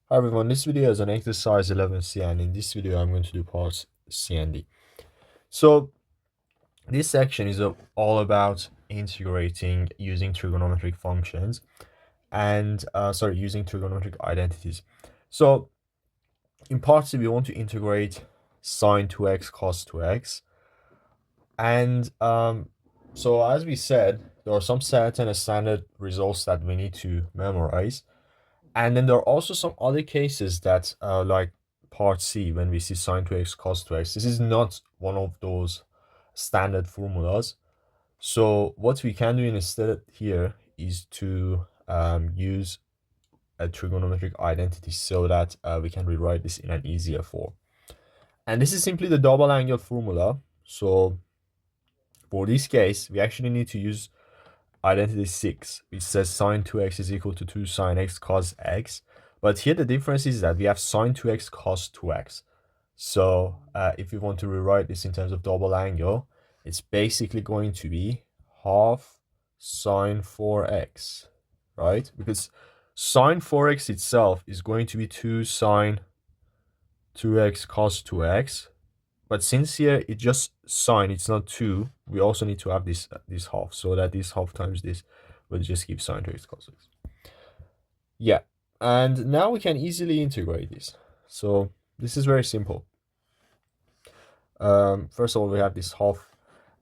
Hi everyone, this video is on exercise 11C, and in this video I'm going to do parts C and D. So this section is all about integrating using trigonometric functions and using trigonometric identities. So in part C we want to integrate sine 2x cos 2x, and so as we said, there are some certain standard results that we need to memorize. And then there are also some other cases that, like part C, when we see sine 2x cos 2x, this is not one of those standard formulas. So what we can do instead here is to use a trigonometric identity so that we can rewrite this in an easier form. And this is simply the double angle formula. So for this case, we actually need to use identity 6, which says sine 2x is equal to 2 sine x cos x. But here the difference is that we have sine 2x cos 2x. So if we want to rewrite this in terms of double angle, it's basically going to be half sine 4x, right? Because sine 4x itself is going to be 2 sine 2x cos 2x. But since here it's just sine, it's not 2, we also need to have this half, so that this half times this will just give sine 2x cos x. Yeah, and now we can easily integrate this. So this is very simple. First of all, we have this half,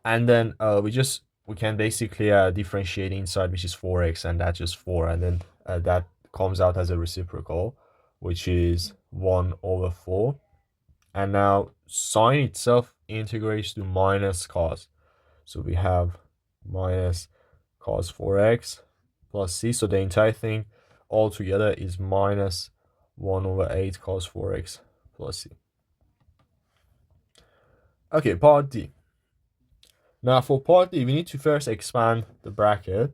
and then we can basically differentiate inside, which is 4x, and that's just 4, and then that comes out as a reciprocal, which is 1 over 4. And now sine itself integrates to minus cos. So we have minus cos 4x plus c. So the entire thing altogether is minus 1 over 8 cos 4x plus c. Okay, part D. Now for part D, we need to first expand the bracket.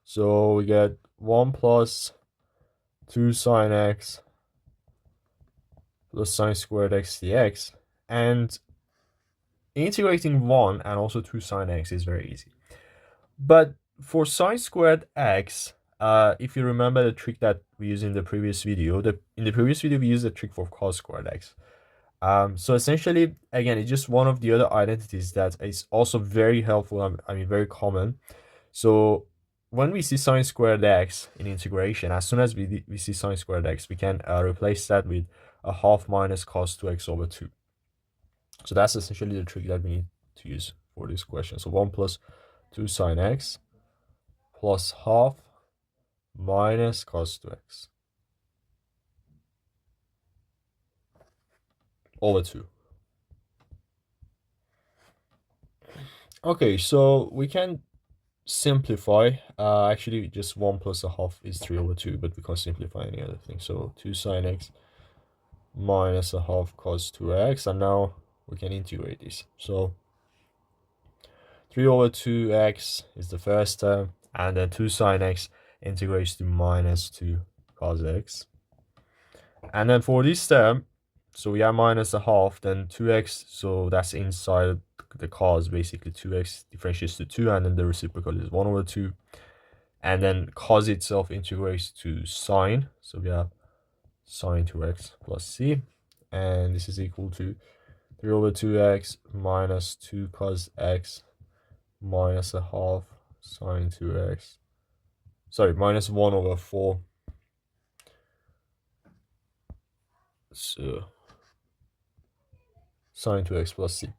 So we get 1 plus 2 sine x plus sine squared x dx. And integrating 1 and also 2 sine x is very easy. But for sine squared x, if you remember the trick that we used in the previous video, we used the trick for cos squared x. So essentially, again, it's just one of the other identities that is also very helpful, I mean, very common. So when we see sine squared x in integration, as soon as we see sine squared x, we can replace that with a half minus cos 2x over 2. So that's essentially the trick that we need to use for this question. So 1 plus 2 sine x plus half minus cos 2x over 2. Okay, so we can simplify. Actually, just 1 plus a half is 3 over 2, but we can't simplify any other thing. So 2 sine x minus a half cos 2x, and now we can integrate this. So 3 over 2x is the first term, and then 2 sine x integrates to minus 2 cos x. And then for this term, so we have minus a half, then 2x, so that's inside the cos, basically 2x differentiates to 2, and then the reciprocal is 1 over 2. And then cos itself integrates to sine, so we have sine 2x plus c, and this is equal to 3 over 2x minus 2 cos x minus a half sine 2x, sorry, minus 1 over 4. So sine 2x plus c.